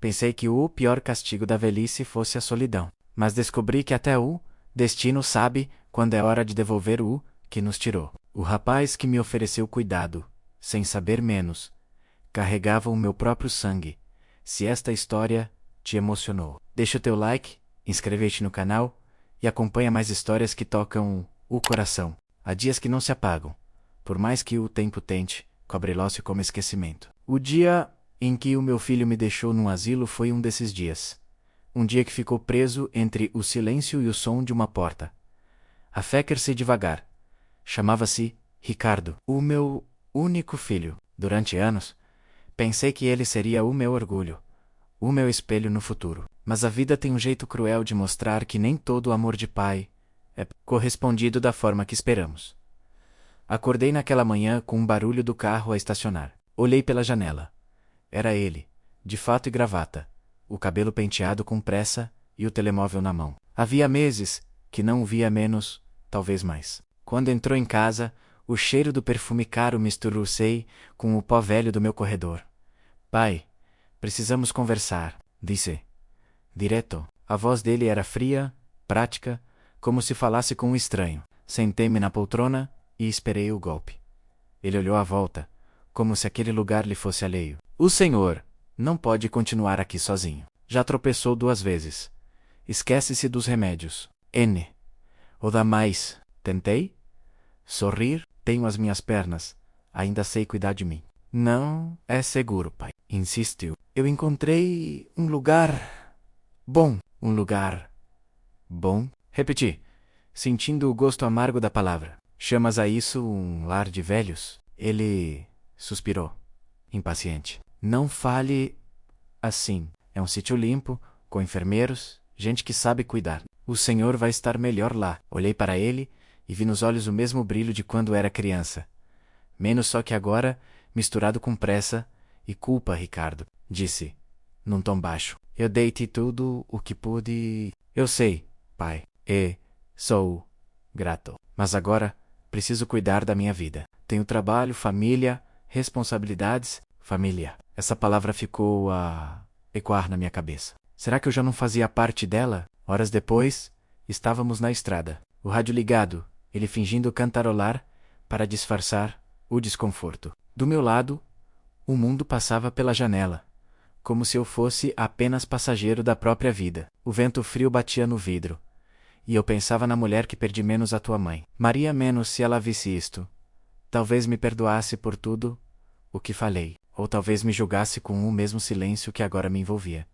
Pensei que o pior castigo da velhice fosse a solidão, mas descobri que até o destino sabe quando é hora de devolver o que nos tirou. O rapaz que me ofereceu cuidado, sem saber menos, carregava o meu próprio sangue. Se esta história te emocionou, deixa o teu like, inscreve-te no canal e acompanha mais histórias que tocam o coração. Há dias que não se apagam, por mais que o tempo tente, cobre-lo-se como esquecimento. O dia em que o meu filho me deixou num asilo foi um desses dias. Um dia que ficou preso entre o silêncio e o som de uma porta. A fé crescia devagar. Chamava-se Ricardo, o meu único filho. Durante anos, pensei que ele seria o meu orgulho, o meu espelho no futuro. Mas a vida tem um jeito cruel de mostrar que nem todo amor de pai é correspondido da forma que esperamos. Acordei naquela manhã com um barulho do carro a estacionar. Olhei pela janela. Era ele, de fato e gravata, o cabelo penteado com pressa e o telemóvel na mão. Havia meses que não o via menos, talvez mais. Quando entrou em casa, o cheiro do perfume caro misturou-se com o pó velho do meu corredor. Pai, precisamos conversar, disse. Direto. A voz dele era fria, prática, como se falasse com um estranho. Sentei-me na poltrona e esperei o golpe. Ele olhou à volta, como se aquele lugar lhe fosse alheio. O senhor não pode continuar aqui sozinho. Já tropeçou 2 vezes. Esquece-se dos remédios. N. Ou dá mais. Tentei? Sorrir? Tenho as minhas pernas. Ainda sei cuidar de mim. Não é seguro, pai. Insistiu. Eu encontrei um lugar bom. Um lugar bom? Repeti, sentindo o gosto amargo da palavra. Chamas a isso um lar de velhos? Ele suspirou, impaciente. Não fale assim. É um sítio limpo, com enfermeiros, gente que sabe cuidar. O senhor vai estar melhor lá. Olhei para ele e vi nos olhos o mesmo brilho de quando era criança. Menos só que agora, misturado com pressa e culpa, Ricardo, disse, num tom baixo. Eu dei-te tudo o que pude. Eu sei, pai, e sou grato. Mas agora preciso cuidar da minha vida. Tenho trabalho, família, responsabilidades, família. Essa palavra ficou a ecoar na minha cabeça. Será que eu já não fazia parte dela? Horas depois, estávamos na estrada. O rádio ligado, ele fingindo cantarolar para disfarçar o desconforto. Do meu lado, o mundo passava pela janela, como se eu fosse apenas passageiro da própria vida. O vento frio batia no vidro, e eu pensava na mulher que perdi menos a tua mãe. Maria menos se ela visse isto. Talvez me perdoasse por tudo o que falei, ou talvez me julgasse com o mesmo silêncio que agora me envolvia.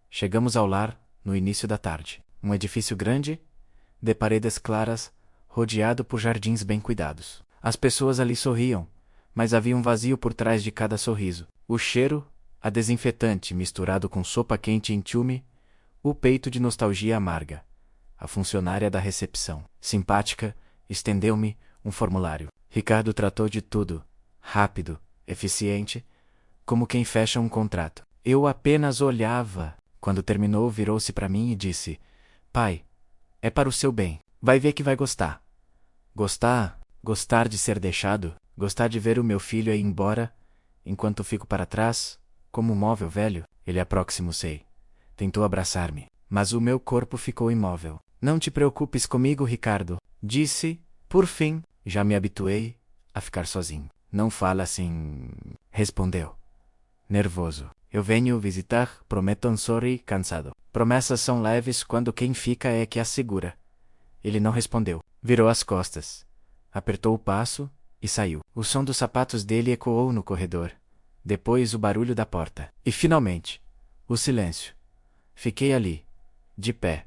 Chegamos ao lar no início da tarde. Um edifício grande, de paredes claras, rodeado por jardins bem cuidados. As pessoas ali sorriam, mas havia um vazio por trás de cada sorriso. O cheiro, a desinfetante misturado com sopa quente e enxume, o peito de nostalgia amarga. A funcionária da recepção, simpática, estendeu-me um formulário. Ricardo tratou de tudo, rápido, eficiente, como quem fecha um contrato. Eu apenas olhava. Quando terminou, virou-se para mim e disse: Pai, é para o seu bem. Vai ver que vai gostar. Gostar? Gostar de ser deixado? Gostar de ver o meu filho ir embora, enquanto fico para trás, como um móvel velho? Ele aproximou-se. Tentou abraçar-me, mas o meu corpo ficou imóvel. Não te preocupes comigo, Ricardo, disse, por fim. Já me habituei a ficar sozinho. Não fala assim, respondeu, nervoso. Eu venho visitar, prometo um sorri cansado. Promessas são leves quando quem fica é que as segura. Ele não respondeu. Virou as costas, apertou o passo e saiu. O som dos sapatos dele ecoou no corredor. Depois o barulho da porta. E finalmente, o silêncio. Fiquei ali, de pé,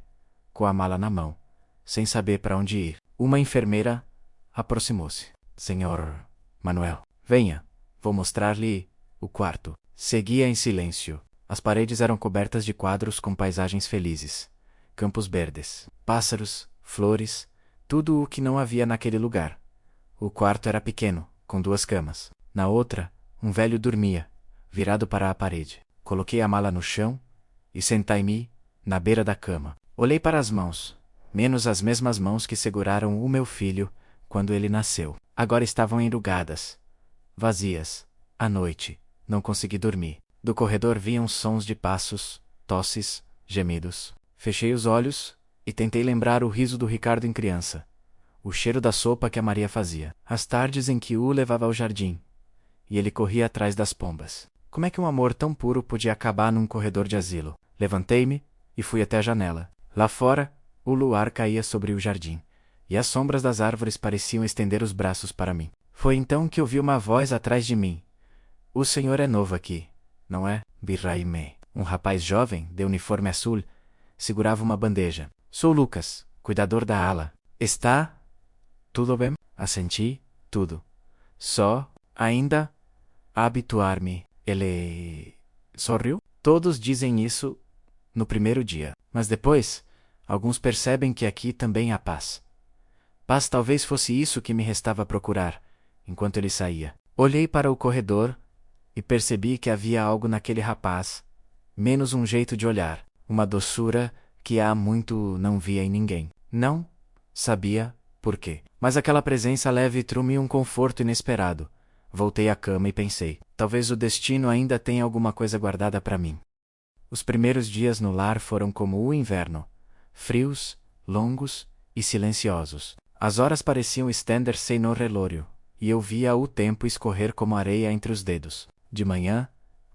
com a mala na mão, sem saber para onde ir. Uma enfermeira aproximou-se. Senhor Manuel, venha, vou mostrar-lhe o quarto. Seguia em silêncio. As paredes eram cobertas de quadros com paisagens felizes. Campos verdes, pássaros, flores, tudo o que não havia naquele lugar. O quarto era pequeno, com 2 camas. Na outra, um velho dormia, virado para a parede. Coloquei a mala no chão e sentei-me na beira da cama. Olhei para as mãos, menos as mesmas mãos que seguraram o meu filho quando ele nasceu. Agora estavam enrugadas, vazias. À noite, não consegui dormir. Do corredor vinham sons de passos, tosses, gemidos. Fechei os olhos e tentei lembrar o riso do Ricardo em criança, o cheiro da sopa que a Maria fazia, as tardes em que o levava ao jardim, e ele corria atrás das pombas. Como é que um amor tão puro podia acabar num corredor de asilo? Levantei-me e fui até a janela. Lá fora, o luar caía sobre o jardim, e as sombras das árvores pareciam estender os braços para mim. Foi então que ouvi uma voz atrás de mim. O senhor é novo aqui, não é? Birraime. Um rapaz jovem, de uniforme azul, segurava uma bandeja. Sou Lucas, cuidador da ala. Está tudo bem? Assenti, tudo. Só, ainda, habituar-me. Ele sorriu? Todos dizem isso no primeiro dia, mas depois, alguns percebem que aqui também há paz. Paz talvez fosse isso que me restava procurar, enquanto ele saía. Olhei para o corredor e percebi que havia algo naquele rapaz, menos um jeito de olhar, uma doçura que há muito não via em ninguém. Não sabia por quê, mas aquela presença leve trouxe-me um conforto inesperado. Voltei à cama e pensei, talvez o destino ainda tenha alguma coisa guardada para mim. Os primeiros dias no lar foram como o inverno, frios, longos e silenciosos. As horas pareciam estender-se no relógio, e eu via o tempo escorrer como areia entre os dedos. De manhã,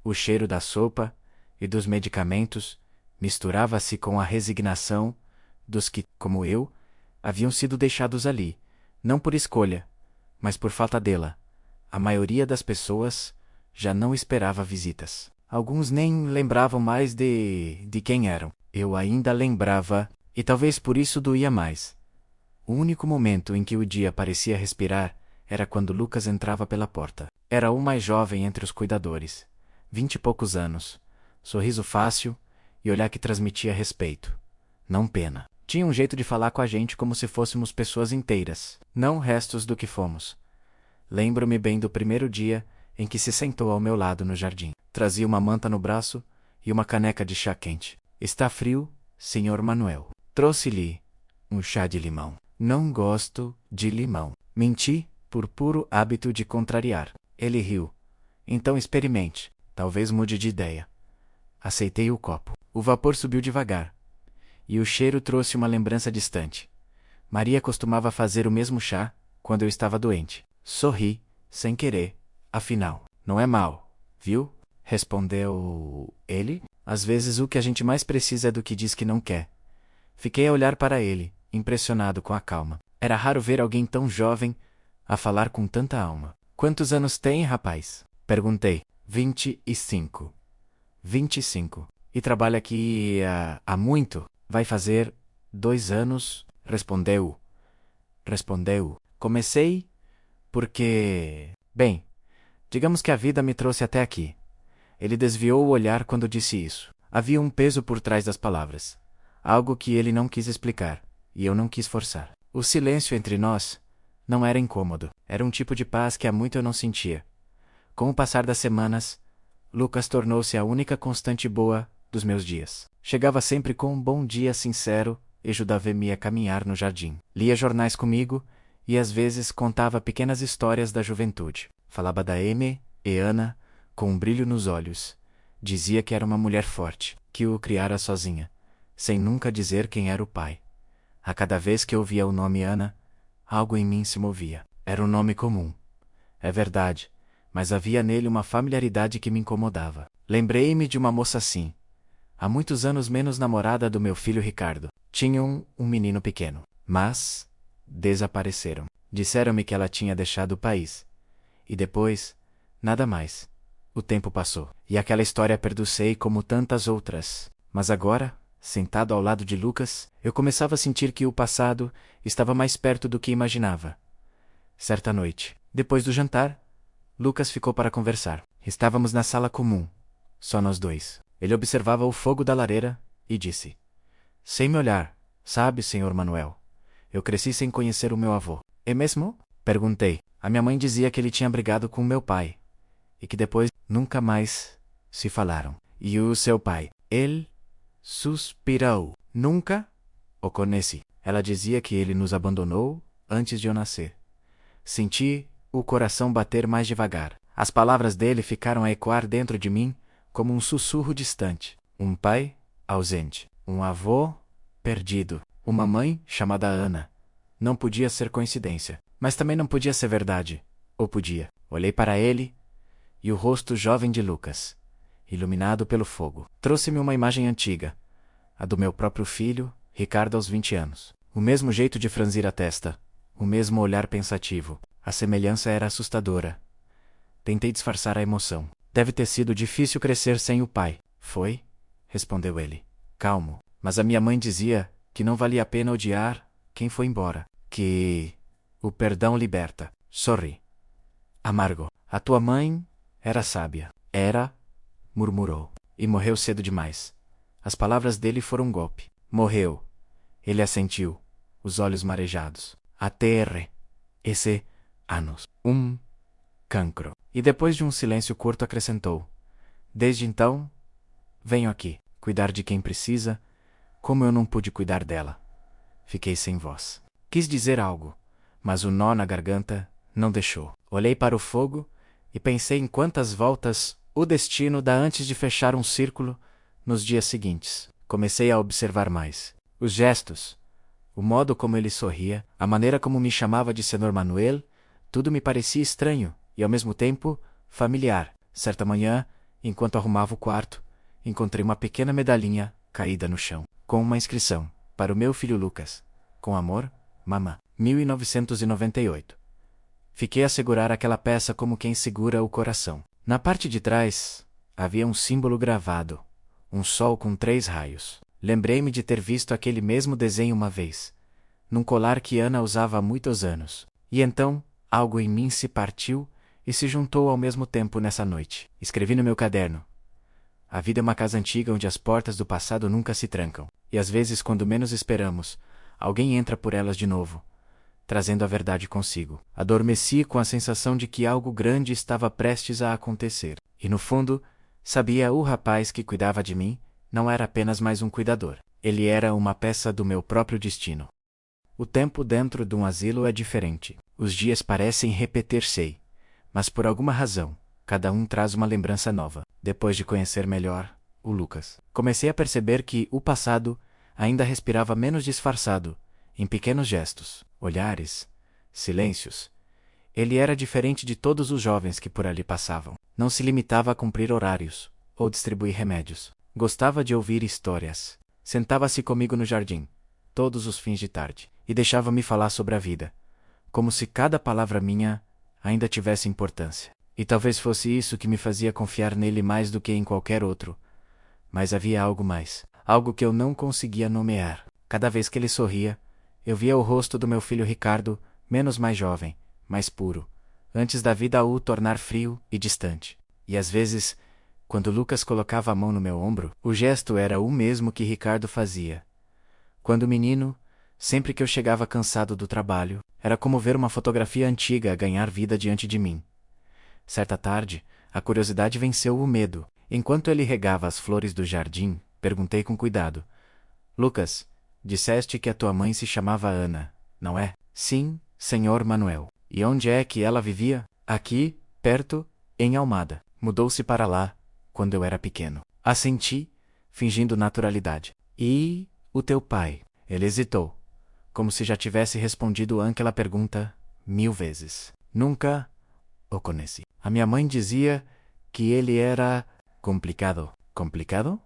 o cheiro da sopa e dos medicamentos misturava-se com a resignação dos que, como eu, haviam sido deixados ali, não por escolha, mas por falta dela. A maioria das pessoas já não esperava visitas. Alguns nem lembravam mais de quem eram. Eu ainda lembrava, e talvez por isso doía mais. O único momento em que o dia parecia respirar era quando Lucas entrava pela porta. Era o mais jovem entre os cuidadores, 20 e poucos anos, sorriso fácil e olhar que transmitia respeito, não pena. Tinha um jeito de falar com a gente como se fôssemos pessoas inteiras, não restos do que fomos. Lembro-me bem do primeiro dia em que se sentou ao meu lado no jardim. Trazia uma manta no braço e uma caneca de chá quente. Está frio, senhor Manuel. Trouxe-lhe um chá de limão. Não gosto de limão. Menti, por puro hábito de contrariar. Ele riu. Então experimente. Talvez mude de ideia. Aceitei o copo. O vapor subiu devagar. E o cheiro trouxe uma lembrança distante. Maria costumava fazer o mesmo chá quando eu estava doente. Sorri, sem querer. Afinal, não é mal, viu? Respondeu ele. Às vezes o que a gente mais precisa é do que diz que não quer. Fiquei a olhar para ele, impressionado com a calma. Era raro ver alguém tão jovem a falar com tanta alma. Quantos anos tem, rapaz? Perguntei. 25. 25. E trabalha aqui há muito? Vai fazer 2 anos? Respondeu. Comecei porque... Bem, digamos que a vida me trouxe até aqui. Ele desviou o olhar quando disse isso. Havia um peso por trás das palavras. Algo que ele não quis explicar, e eu não quis forçar. O silêncio entre nós não era incômodo. Era um tipo de paz que há muito eu não sentia. Com o passar das semanas, Lucas tornou-se a única constante boa dos meus dias. Chegava sempre com um bom dia sincero e ajudava-me a caminhar no jardim. Lia jornais comigo e às vezes contava pequenas histórias da juventude. Falava da Amy e Ana com um brilho nos olhos. Dizia que era uma mulher forte, que o criara sozinha, sem nunca dizer quem era o pai. A cada vez que ouvia o nome Ana, algo em mim se movia. Era um nome comum. É verdade, mas havia nele uma familiaridade que me incomodava. Lembrei-me de uma moça assim, há muitos anos menos namorada do meu filho Ricardo. Tinham um menino pequeno, mas desapareceram. Disseram-me que ela tinha deixado o país. E depois, nada mais. O tempo passou, e aquela história perducei como tantas outras. Mas agora, sentado ao lado de Lucas, eu começava a sentir que o passado estava mais perto do que imaginava. Certa noite, depois do jantar, Lucas ficou para conversar. Estávamos na sala comum, só nós dois. Ele observava o fogo da lareira e disse: Sem me olhar, sabe, senhor Manuel, eu cresci sem conhecer o meu avô. É mesmo? Perguntei. A minha mãe dizia que ele tinha brigado com meu pai, e que depois nunca mais se falaram. E o seu pai? Ele suspirou. Nunca o conheci. Ela dizia que ele nos abandonou antes de eu nascer. Senti o coração bater mais devagar. As palavras dele ficaram a ecoar dentro de mim como um sussurro distante. Um pai ausente. Um avô perdido. Uma mãe chamada Ana. Não podia ser coincidência, mas também não podia ser verdade. Ou podia. Olhei para ele e o rosto jovem de Lucas, iluminado pelo fogo, trouxe-me uma imagem antiga, a do meu próprio filho, Ricardo, aos 20 anos. O mesmo jeito de franzir a testa, o mesmo olhar pensativo. A semelhança era assustadora. Tentei disfarçar a emoção. Deve ter sido difícil crescer sem o pai. Foi? Respondeu ele, calmo. Mas a minha mãe dizia que não valia a pena odiar quem foi embora. Que o perdão liberta. Sorri. Amargo. A tua mãe era sábia. Era, murmurou. E morreu cedo demais. As palavras dele foram um golpe. Morreu. Ele assentiu, os olhos marejados. ATR. Esse anos. Cancro. E depois de um silêncio curto acrescentou. Desde então, venho aqui, cuidar de quem precisa, como eu não pude cuidar dela. Fiquei sem voz. Quis dizer algo, mas o nó na garganta não deixou. Olhei para o fogo e pensei em quantas voltas o destino dá antes de fechar um círculo nos dias seguintes. Comecei a observar mais. Os gestos, o modo como ele sorria, a maneira como me chamava de Senhor Manuel, tudo me parecia estranho e, ao mesmo tempo, familiar. Certa manhã, enquanto arrumava o quarto, encontrei uma pequena medalhinha caída no chão, com uma inscrição: para o meu filho Lucas. Com amor, mamã. 1998. Fiquei a segurar aquela peça como quem segura o coração. Na parte de trás, havia um símbolo gravado, um sol com 3 raios. Lembrei-me de ter visto aquele mesmo desenho uma vez, num colar que Ana usava há muitos anos. E então, algo em mim se partiu e se juntou ao mesmo tempo nessa noite. Escrevi no meu caderno: a vida é uma casa antiga onde as portas do passado nunca se trancam. E às vezes, quando menos esperamos, alguém entra por elas de novo, trazendo a verdade consigo. Adormeci com a sensação de que algo grande estava prestes a acontecer. E no fundo, sabia, o rapaz que cuidava de mim não era apenas mais um cuidador. Ele era uma peça do meu próprio destino. O tempo dentro de um asilo é diferente. Os dias parecem repetir-se, mas por alguma razão, cada um traz uma lembrança nova. Depois de conhecer melhor o Lucas, comecei a perceber que o passado ainda respirava menos disfarçado, em pequenos gestos, olhares, silêncios. Ele era diferente de todos os jovens que por ali passavam. Não se limitava a cumprir horários ou distribuir remédios. Gostava de ouvir histórias. Sentava-se comigo no jardim, todos os fins de tarde, e deixava-me falar sobre a vida, como se cada palavra minha ainda tivesse importância. E talvez fosse isso que me fazia confiar nele mais do que em qualquer outro. Mas havia algo mais, algo que eu não conseguia nomear. Cada vez que ele sorria, eu via o rosto do meu filho Ricardo, menos mais jovem, mais puro, antes da vida o tornar frio e distante. E às vezes, quando Lucas colocava a mão no meu ombro, o gesto era o mesmo que Ricardo fazia. Quando menino, sempre que eu chegava cansado do trabalho, era como ver uma fotografia antiga ganhar vida diante de mim. Certa tarde, a curiosidade venceu o medo. Enquanto ele regava as flores do jardim, perguntei com cuidado: Lucas, disseste que a tua mãe se chamava Ana, não é? Sim, senhor Manuel. E onde é que ela vivia? Aqui, perto, em Almada. Mudou-se para lá, quando eu era pequeno. Assenti, fingindo naturalidade. E o teu pai? Ele hesitou, como se já tivesse respondido aquela pergunta 1000 vezes. Nunca o conheci. A minha mãe dizia que ele era complicado. Complicado?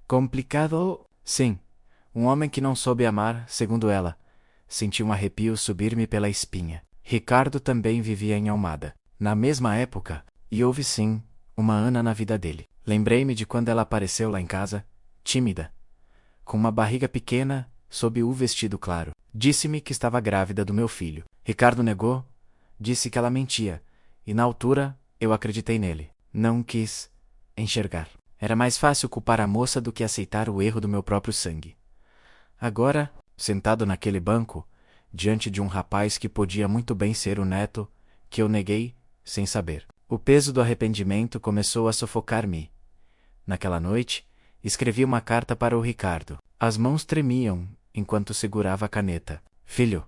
Complicado, sim. Um homem que não soube amar, segundo ela. Senti um arrepio subir-me pela espinha. Ricardo também vivia em Almada, na mesma época, e houve sim uma Ana na vida dele. Lembrei-me de quando ela apareceu lá em casa, tímida, com uma barriga pequena sob o vestido claro. Disse-me que estava grávida do meu filho. Ricardo negou, disse que ela mentia, e na altura eu acreditei nele. Não quis enxergar. Era mais fácil culpar a moça do que aceitar o erro do meu próprio sangue. Agora, sentado naquele banco, diante de um rapaz que podia muito bem ser o neto, que eu neguei, sem saber. O peso do arrependimento começou a sufocar-me. Naquela noite, escrevi uma carta para o Ricardo. As mãos tremiam enquanto segurava a caneta. Filho,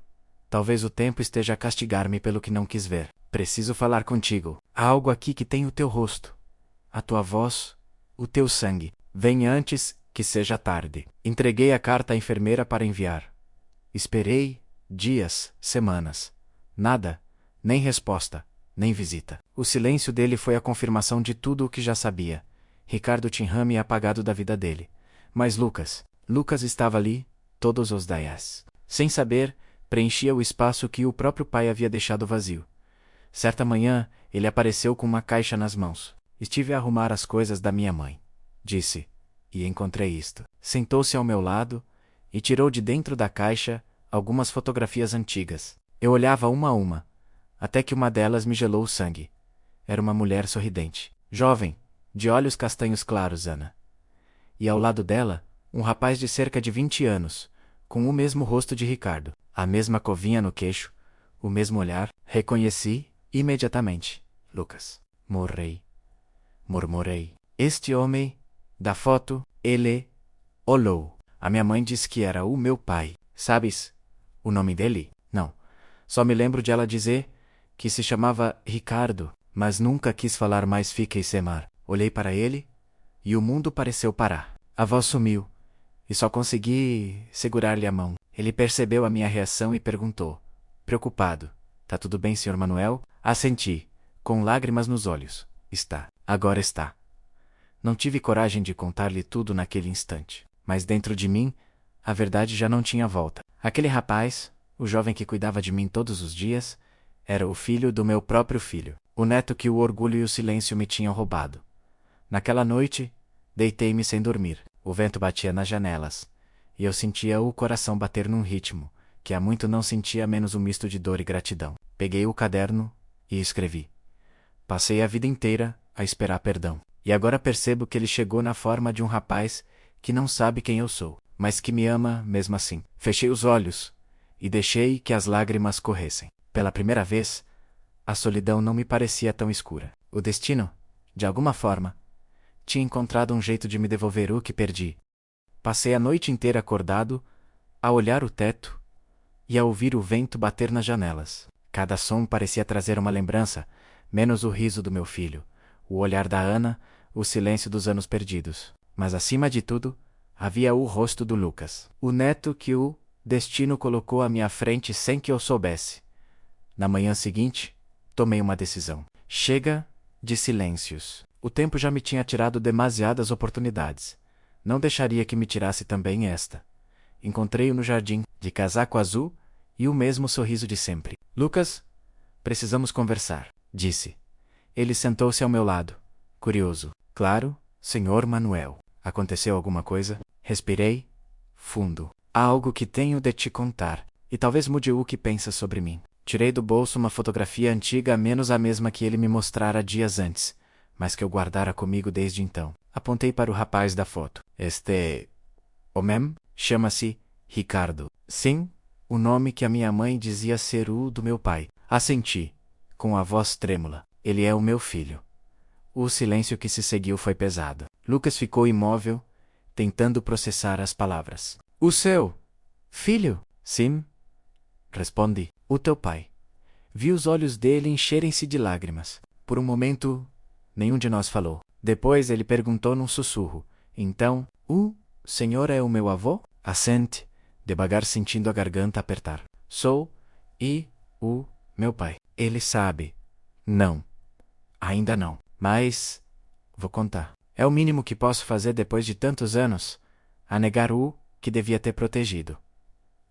talvez o tempo esteja a castigar-me pelo que não quis ver. Preciso falar contigo. Há algo aqui que tem o teu rosto, a tua voz o teu sangue. Vem antes que seja tarde. Entreguei a carta à enfermeira para enviar. Esperei dias, semanas. Nada, nem resposta, nem visita. O silêncio dele foi a confirmação de tudo o que já sabia. Ricardo tinha me apagado da vida dele. Mas Lucas estava ali, todos os dias. Sem saber, preenchia o espaço que o próprio pai havia deixado vazio. Certa manhã, ele apareceu com uma caixa nas mãos. Estive a arrumar as coisas da minha mãe, disse, e encontrei isto. Sentou-se ao meu lado e tirou de dentro da caixa algumas fotografias antigas. Eu olhava uma a uma, até que uma delas me gelou o sangue. Era uma mulher sorridente, jovem, de olhos castanhos claros, Ana. E ao lado dela, um rapaz de cerca de 20 anos, com o mesmo rosto de Ricardo, a mesma covinha no queixo, o mesmo olhar. Reconheci imediatamente. Lucas. Murmurei. Este homem, da foto, ele olhou. A minha mãe disse que era o meu pai. Sabes o nome dele? Não. Só me lembro de ela dizer que se chamava Ricardo, mas nunca quis falar mais. Fiquei sem ar. Olhei para ele e o mundo pareceu parar. A voz sumiu e só consegui segurar-lhe a mão. Ele percebeu a minha reação e perguntou, preocupado: Tá tudo bem, Sr. Manuel? Assenti, com lágrimas nos olhos. Agora está. Não tive coragem de contar-lhe tudo naquele instante, mas dentro de mim, a verdade já não tinha volta. Aquele rapaz, o jovem que cuidava de mim todos os dias, era o filho do meu próprio filho, o neto que o orgulho e o silêncio me tinham roubado. Naquela noite, deitei-me sem dormir. O vento batia nas janelas, e eu sentia o coração bater num ritmo que há muito não sentia, menos um misto de dor e gratidão. Peguei o caderno e escrevi. Passei a vida inteira a esperar perdão, e agora percebo que ele chegou na forma de um rapaz que não sabe quem eu sou, mas que me ama mesmo assim. Fechei os olhos e deixei que as lágrimas corressem. Pela primeira vez, a solidão não me parecia tão escura. O destino, de alguma forma, tinha encontrado um jeito de me devolver o que perdi. Passei a noite inteira acordado, a olhar o teto e a ouvir o vento bater nas janelas. Cada som parecia trazer uma lembrança, menos o riso do meu filho, o olhar da Ana, o silêncio dos anos perdidos. Mas acima de tudo, havia o rosto do Lucas, o neto que o destino colocou à minha frente sem que eu soubesse. Na manhã seguinte, tomei uma decisão. Chega de silêncios. O tempo já me tinha tirado demasiadas oportunidades. Não deixaria que me tirasse também esta. Encontrei-o no jardim, de casaco azul e o mesmo sorriso de sempre. Lucas, precisamos conversar, disse. Ele sentou-se ao meu lado, curioso. Claro, Sr. Manuel. Aconteceu alguma coisa? Respirei fundo. Há algo que tenho de te contar, e talvez mude o que pensas sobre mim. Tirei do bolso uma fotografia antiga, menos a mesma que ele me mostrara dias antes, mas que eu guardara comigo desde então. Apontei para o rapaz da foto. Homem chama-se Ricardo. Sim, o nome que a minha mãe dizia ser o do meu pai. Assenti, com a voz trêmula. Ele é o meu filho. O silêncio que se seguiu foi pesado. Lucas ficou imóvel, tentando processar as palavras. O seu filho? Sim, respondi. O teu pai. Vi os olhos dele encherem-se de lágrimas. Por um momento, nenhum de nós falou. Depois ele perguntou num sussurro. Então, o senhor é o meu avô? Assente, devagar, sentindo a garganta apertar. Sou, e o meu pai. Ele sabe. Não. Ainda não. Mas vou contar. É o mínimo que posso fazer depois de tantos anos, a negar o que devia ter protegido.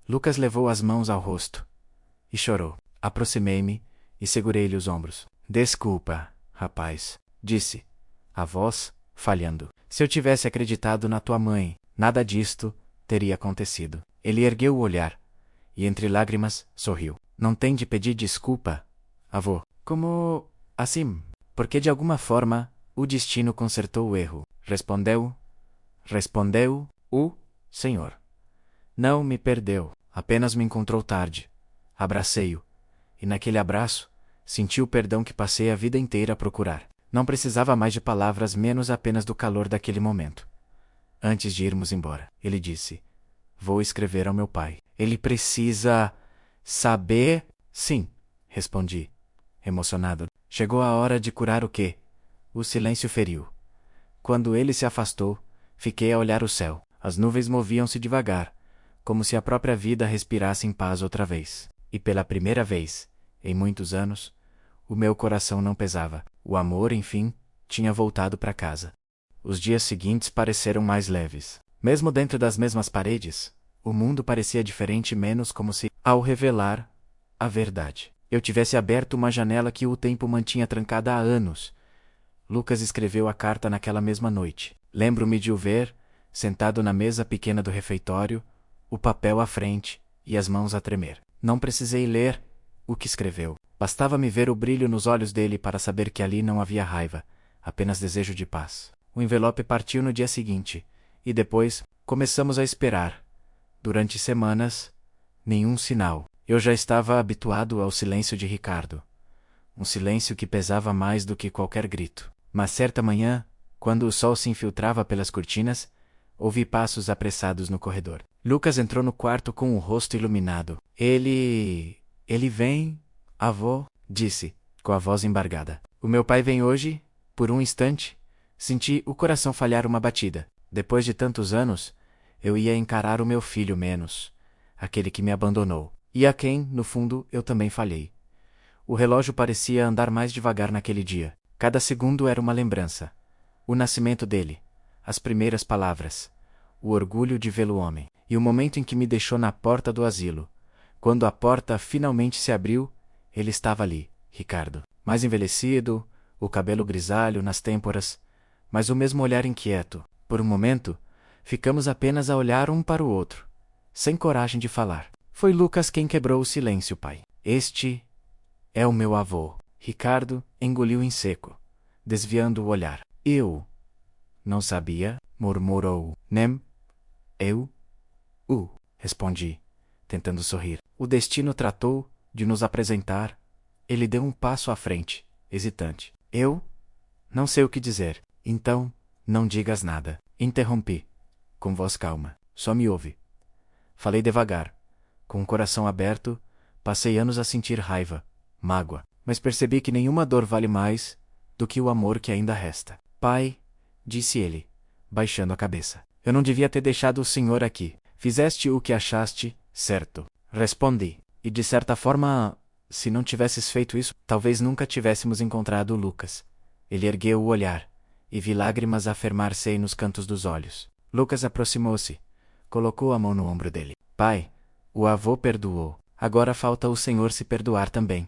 Lucas levou as mãos ao rosto e chorou. Aproximei-me e segurei-lhe os ombros. Desculpa, rapaz, disse, a voz falhando. Se eu tivesse acreditado na tua mãe, nada disto teria acontecido. Ele ergueu o olhar e, entre lágrimas, sorriu. Não tem de pedir desculpa, avô. Como assim? Porque de alguma forma o destino consertou o erro. Respondeu o senhor. Não me perdeu, apenas me encontrou tarde. Abracei-o, e naquele abraço senti o perdão que passei a vida inteira a procurar. Não precisava mais de palavras, menos apenas do calor daquele momento. Antes de irmos embora, ele disse: Vou escrever ao meu pai. Ele precisa saber? Sim, respondi, emocionado. Chegou a hora de curar o quê? O silêncio feriu. Quando ele se afastou, fiquei a olhar o céu. As nuvens moviam-se devagar, como se a própria vida respirasse em paz outra vez. E pela primeira vez, em muitos anos, o meu coração não pesava. O amor, enfim, tinha voltado para casa. Os dias seguintes pareceram mais leves. Mesmo dentro das mesmas paredes, o mundo parecia diferente, menos como se, ao revelar a verdade, eu tivesse aberto uma janela que o tempo mantinha trancada há anos. Lucas escreveu a carta naquela mesma noite. Lembro-me de o ver, sentado na mesa pequena do refeitório, o papel à frente e as mãos a tremer. Não precisei ler o que escreveu. Bastava-me ver o brilho nos olhos dele para saber que ali não havia raiva, apenas desejo de paz. O envelope partiu no dia seguinte, e depois começamos a esperar. Durante semanas, nenhum sinal. Eu já estava habituado ao silêncio de Ricardo. Um silêncio que pesava mais do que qualquer grito. Mas certa manhã, quando o sol se infiltrava pelas cortinas, ouvi passos apressados no corredor. Lucas entrou no quarto com o rosto iluminado. Ele vem, avó, disse, com a voz embargada. O meu pai vem hoje? Por um instante, senti o coração falhar uma batida. Depois de tantos anos, eu ia encarar o meu filho menos, aquele que me abandonou, e a quem, no fundo, eu também falhei. O relógio parecia andar mais devagar naquele dia. Cada segundo era uma lembrança. O nascimento dele, as primeiras palavras, o orgulho de vê-lo homem, e o momento em que me deixou na porta do asilo. Quando a porta finalmente se abriu, ele estava ali, Ricardo. Mais envelhecido, o cabelo grisalho nas têmporas, mas o mesmo olhar inquieto. Por um momento, ficamos apenas a olhar um para o outro, sem coragem de falar. Foi Lucas quem quebrou o silêncio, pai. Este é o meu avô. Ricardo engoliu em seco, desviando o olhar. Eu não sabia, murmurou. Nem eu respondi, tentando sorrir. O destino tratou de nos apresentar. Ele deu um passo à frente, hesitante. Eu não sei o que dizer. Então, não digas nada. Interrompi, com voz calma. Só me ouve. Falei devagar. Com o coração aberto, passei anos a sentir raiva, mágoa, mas percebi que nenhuma dor vale mais do que o amor que ainda resta. Pai, disse ele, baixando a cabeça. Eu não devia ter deixado o senhor aqui. Fizeste o que achaste certo. Respondi. E de certa forma, se não tivesses feito isso, talvez nunca tivéssemos encontrado o Lucas. Ele ergueu o olhar, e vi lágrimas afermar-se nos cantos dos olhos. Lucas aproximou-se, colocou a mão no ombro dele. Pai, o avô perdoou. Agora falta o senhor se perdoar também.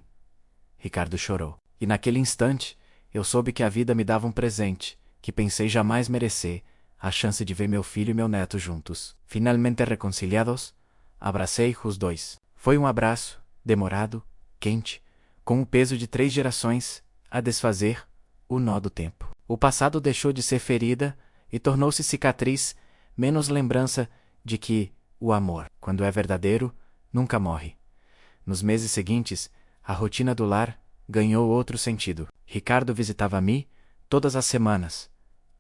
Ricardo chorou. E naquele instante, eu soube que a vida me dava um presente, que pensei jamais merecer, a chance de ver meu filho e meu neto juntos. Finalmente reconciliados, abracei os dois. Foi um abraço, demorado, quente, com o peso de 3 gerações, a desfazer o nó do tempo. O passado deixou de ser ferida e tornou-se cicatriz, menos lembrança de que o amor, quando é verdadeiro, nunca morre. Nos meses seguintes, a rotina do lar ganhou outro sentido. Ricardo visitava-me todas as semanas,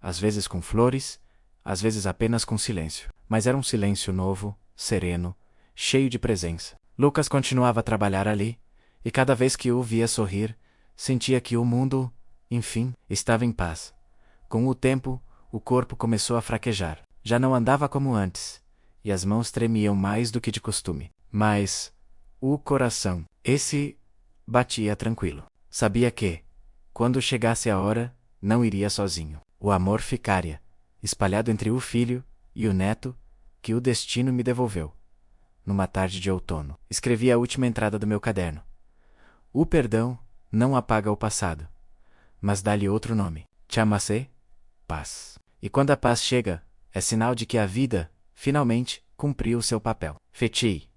às vezes com flores, às vezes apenas com silêncio. Mas era um silêncio novo, sereno, cheio de presença. Lucas continuava a trabalhar ali, e cada vez que o via sorrir, sentia que o mundo, enfim, estava em paz. Com o tempo, o corpo começou a fraquejar. Já não andava como antes, e as mãos tremiam mais do que de costume. Mas o coração, esse batia tranquilo. Sabia que, quando chegasse a hora, não iria sozinho. O amor ficaria, espalhado entre o filho e o neto, que o destino me devolveu. Numa tarde de outono, escrevi a última entrada do meu caderno. O perdão não apaga o passado, mas dá-lhe outro nome. Chama-se paz. E quando a paz chega, é sinal de que a vida, finalmente, cumpriu seu papel. Fechei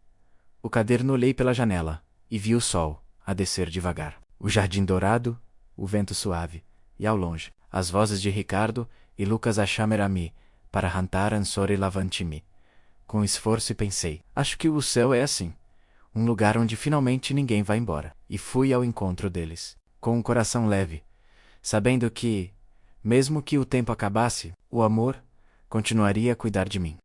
o caderno, olhei pela janela e vi o sol a descer devagar. O jardim dourado, o vento suave, e ao longe, as vozes de Ricardo e Lucas a chamar-me para cantar Ansore Lavantimi. Com esforço pensei, acho que o céu é assim, um lugar onde finalmente ninguém vai embora. E fui ao encontro deles, com um coração leve, sabendo que, mesmo que o tempo acabasse, o amor continuaria a cuidar de mim.